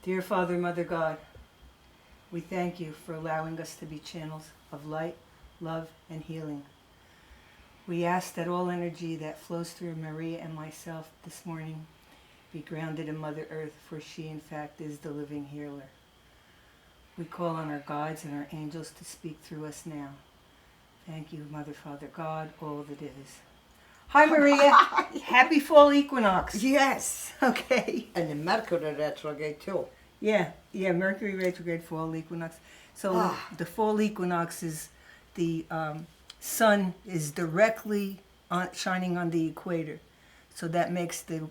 Dear Father, Mother God, we thank you for allowing us to be channels of light, love, and healing. We ask that all energy that flows through Maria and myself this morning be grounded in Mother Earth, for she in fact is the living healer. We call on our guides and our angels to speak through us now. Thank you, Mother, Father, God, all that is. Hi, Maria. Happy fall equinox. Yes. Okay. And the Mercury retrograde too. Yeah, Mercury retrograde, fall equinox. So the fall equinox is the sun is directly shining on the equator. So that makes the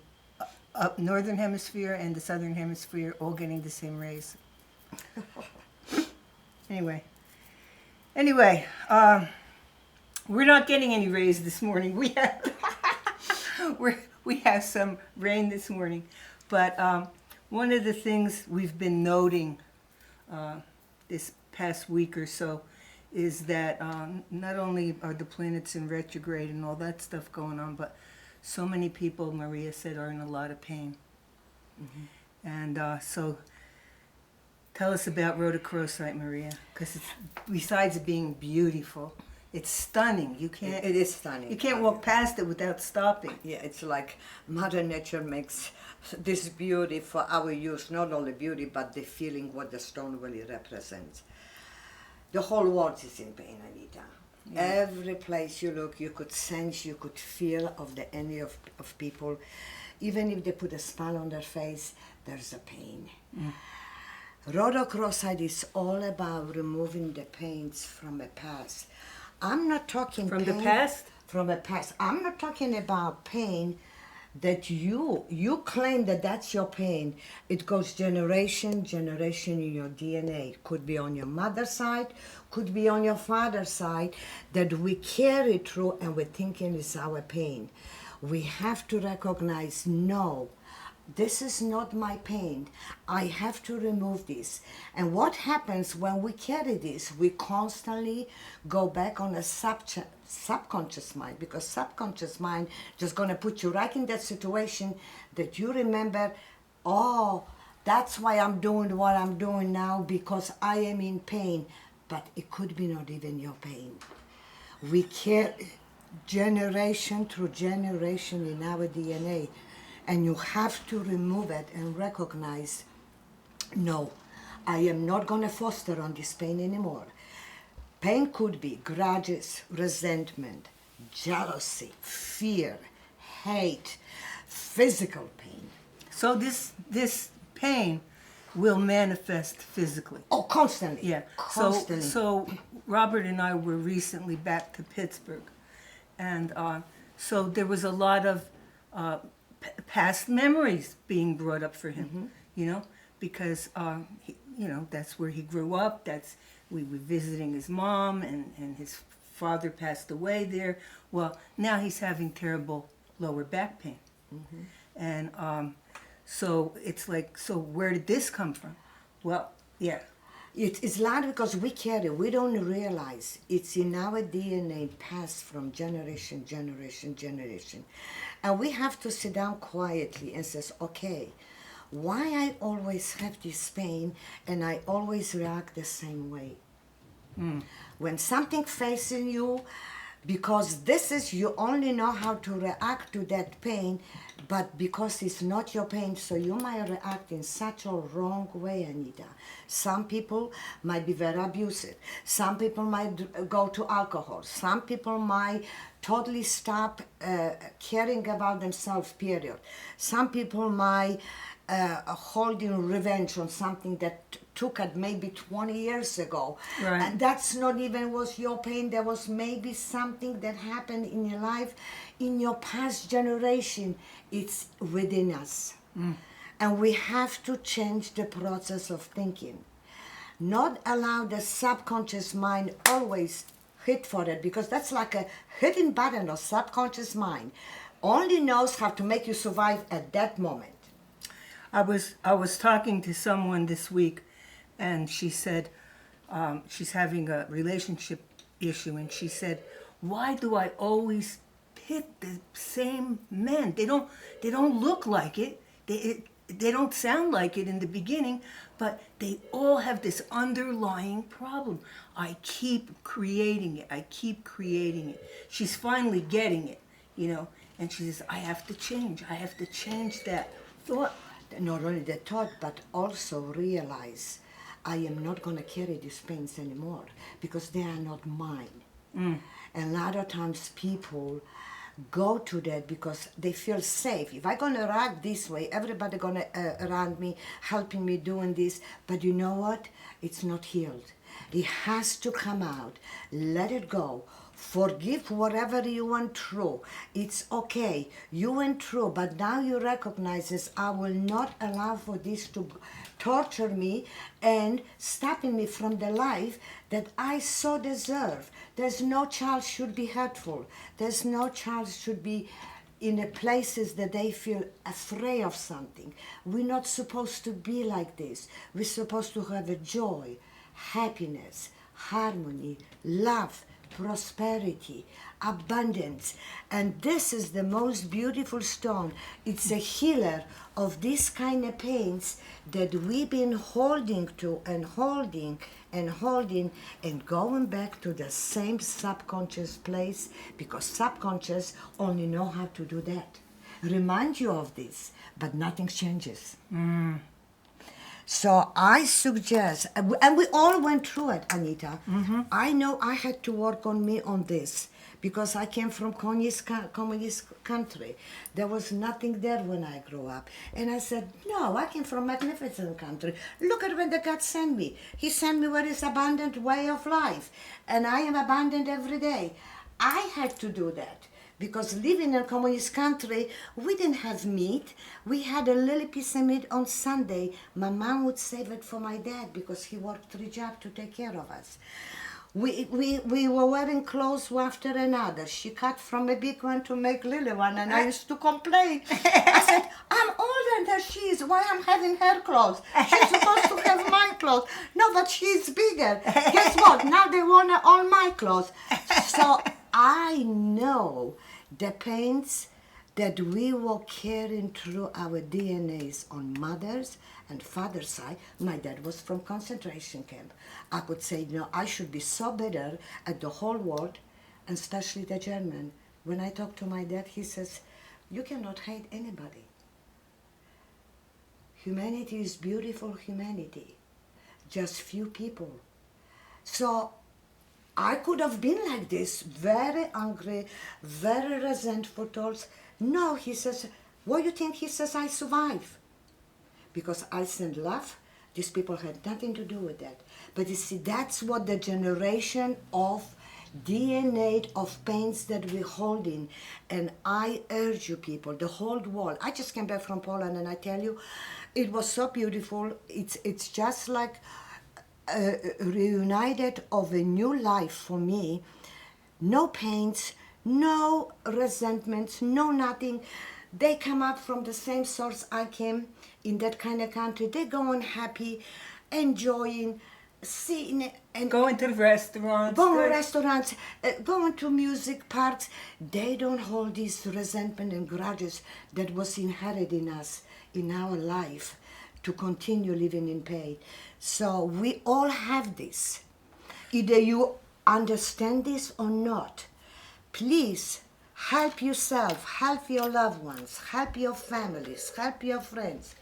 northern hemisphere and the southern hemisphere all getting the same rays. Anyway, we're not getting any rays this morning. We have some rain this morning, but one of the things we've been noting this past week or so is that not only are the planets in retrograde and all that stuff going on, but so many people, Maria said, are in a lot of pain. Mm-hmm. And so tell us about Rhodochrosite, Maria, because besides it being beautiful, it's stunning. You can't. It is stunning. You can't walk past it without stopping. Yeah, it's like Mother Nature makes this beauty for our use. Not only beauty, but the feeling what the stone really represents. The whole world is in pain, Anita. Yeah. Every place you look, you could sense, you could feel of the energy of people. Even if they put a smile on their face, there's a pain. Mm. Rhodochrosite is all about removing the pains from the past. I'm not talking from pain, the past. From the past. I'm not talking about pain that you claim that that's your pain. It goes generation in your DNA. Could be on your mother's side, could be on your father's side, that we carry through and we're thinking is our pain. We have to recognize, no, this is not my pain. I have to remove this. And what happens when we carry this? We constantly go back on a subconscious mind, because subconscious mind just going to put you right in that situation that you remember, oh, that's why I'm doing what I'm doing now, because I am in pain. But it could be not even your pain. We carry generation through generation in our DNA. And you have to remove it and recognize, no, I am not going to foster on this pain anymore. Pain could be grudges, resentment, jealousy, fear, hate, physical pain. So this pain will manifest physically. Oh, constantly. Yeah. Constantly. So Robert and I were recently back to Pittsburgh, and so there was a lot of past memories being brought up for him, mm-hmm. Because that's where he grew up. We were visiting his mom, and his father passed away there. Well, now he's having terrible lower back pain, mm-hmm. And so it's like, so where did this come from? Well, yeah. It's loud because we carry, we don't realize it's in our DNA, passed from generation. And we have to sit down quietly and say, okay, why I always have this pain and I always react the same way? Mm. When something facing you, because this is, you only know how to react to that pain, but because it's not your pain, so you might react in such a wrong way, Anita. Some people might be very abusive. Some people might go to alcohol. Some people might totally stop caring about themselves, period. Some people might holding revenge on something that took at maybe 20 years ago. Right. And that's not even was your pain. There was maybe something that happened in your life, in your past generation. It's within us. Mm. And we have to change the process of thinking. Not allow the subconscious mind always hit for it, because that's like a hidden button of subconscious mind. Only knows how to make you survive at that moment. I was talking to someone this week, and she said she's having a relationship issue, and she said, "Why do I always pick the same men? They don't look like it. they don't sound like it in the beginning, but they all have this underlying problem. I keep creating it. I keep creating it. She's finally getting it, and she says, I have to change. I have to change that thought. Not only the thought, but also realize I am not going to carry these pains anymore because they are not mine. And a lot of times people go to that because they feel safe. If I'm going to act this way, everybody going to around me, helping me doing this. But you know what? It's not healed. It has to come out. Let it go. Forgive whatever you went through. It's okay. You went through, but now you recognize this. I will not allow for this to torture me and stopping me from the life that I so deserve. There's no child should be hurtful. There's no child should be in the places that they feel afraid of something. We're not supposed to be like this. We're supposed to have a joy, happiness, harmony, love, prosperity, abundance. And this is the most beautiful stone. It's a healer of these kind of pains that we've been holding to and holding and holding and going back to the same subconscious place, because subconscious only know how to do that. Remind you of this, but nothing changes. So I suggest, and we all went through it, Anita. I know I had to work on me on this because I came from communist country. There was nothing there when I grew up. And I said, no, I came from magnificent country. Look at where the God sent me. He sent me where is abundant way of life. And I am abundant every day. I had to do that. Because living in a communist country, we didn't have meat. We had a little piece of meat on Sunday. My mom would save it for my dad because he worked 3 jobs to take care of us. We were wearing clothes one after another. She cut from a big one to make little one, and I used to complain. I said, I'm older than she is. Why I'm having her clothes? She's supposed to have my clothes. No, but she's bigger. Guess what? Now they want all my clothes. So I know the pains that we were carrying through our DNAs on mother's and father's side. My dad was from concentration camp. I could say, I should be so bitter at the whole world, and especially the German. When I talk to my dad, he says, you cannot hate anybody. Humanity is beautiful humanity. Just few people. So I could have been like this, very angry, very resentful towards. No, he says, what do you think? He says, I survive. Because I send love. These people had nothing to do with that. But you see, that's what the generation of DNA of pains that we're holding. And I urge you people, the whole world. I just came back from Poland and I tell you, it was so beautiful. It's just like reunited of a new life for me. No pains, no resentments, no nothing. They come up from the same source I came in that kind of country. They go on happy, enjoying, seeing and Going to the restaurants. going to restaurants, going to music parks. They don't hold this resentment and grudges that was inherited in us, in our life, to continue living in pain. So we all have this. Either you understand this or not. Please help yourself, help your loved ones, help your families, help your friends.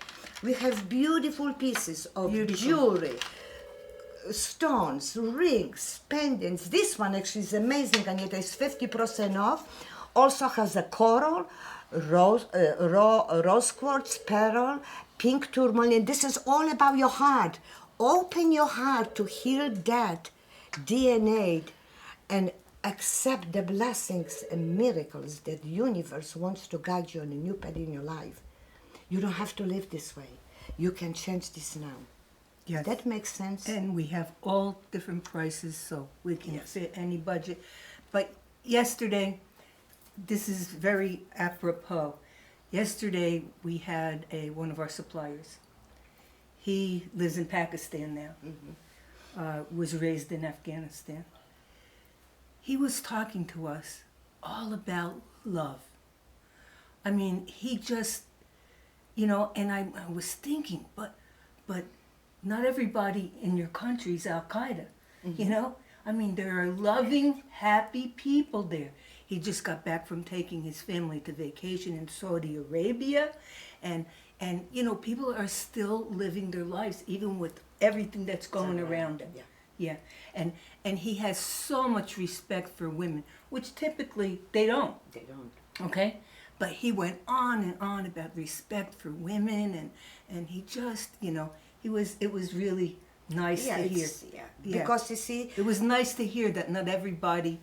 We have beautiful pieces of jewelry, stones, rings, pendants. This one actually is amazing, Anita. It's 50% off. Also has a coral, rose quartz, pearl, pink tourmaline. This is all about your heart. Open your heart to heal that DNA and accept the blessings and miracles that the universe wants to guide you on a new path in your life. You don't have to live this way. You can change this now. Yes. That makes sense. And we have all different prices, so we can fit any budget. But yesterday, this is very apropos. Yesterday, we had one of our suppliers. He lives in Pakistan now, was raised in Afghanistan. He was talking to us all about love. I mean, he just and I was thinking, but not everybody in your country is Al Qaeda, I mean, there are loving, happy people there. He just got back from taking his family to vacation in Saudi Arabia, and people are still living their lives even with everything that's going around them. Yeah, and he has so much respect for women, which typically they don't. They don't. Okay, but he went on and on about respect for women, and he just, it was really nice to hear. Yeah. Because you see, It was nice to hear that not everybody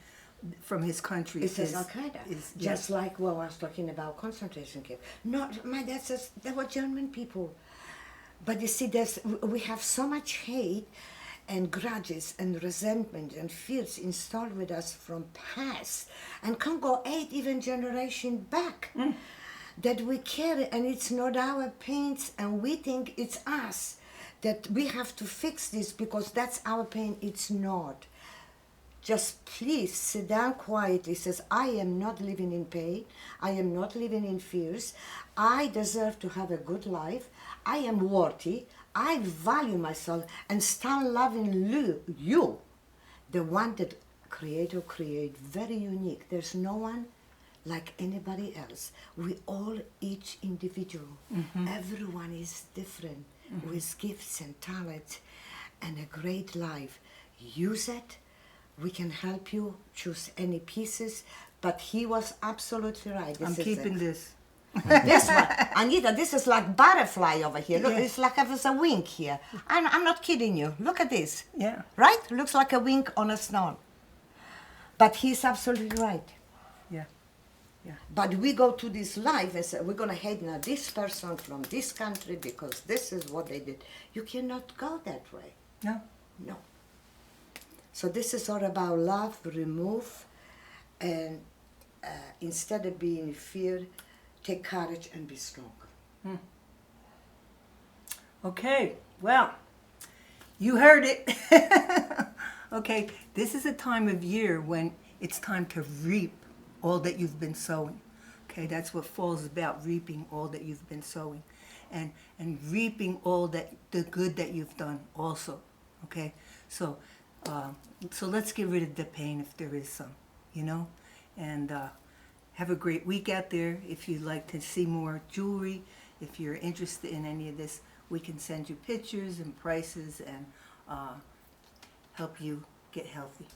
from his country it says Al Qaeda. Just like I was talking about concentration camp. Not my dad says they were German people, but you see, we have so much hate and grudges and resentment and fears installed with us from past and can go 8 even generation back that we carry, and it's not our pains, and we think it's us that we have to fix this because that's our pain. It's not. Just please sit down quietly. Says, I am not living in pain. I am not living in fears. I deserve to have a good life. I am worthy. I value myself and start loving you, the one that Creator create very unique. There's no one like anybody else. We all each individual. Everyone is different with gifts and talents and a great life. Use it. We can help you choose any pieces, but he was absolutely right. I'm keeping this. This one, Anita, this is like butterfly over here. Look, it's like there's a wing here. I'm not kidding you. Look at this. Yeah. Right? Looks like a wing on a stone. But he's absolutely right. Yeah. Yeah. But we go to this life and say, we're going to hate now this person from this country because this is what they did. You cannot go that way. No. No. So this is all about love, remove, and instead of being in fear, take courage and be strong. Okay, well, you heard it. Okay, this is a time of year when it's time to reap all that you've been sowing. Okay, that's what fall is about, reaping all that you've been sowing. And reaping all the good that you've done also. Okay, so let's get rid of the pain if there is some, and have a great week out there. If you'd like to see more jewelry, if you're interested in any of this, we can send you pictures and prices and help you get healthy.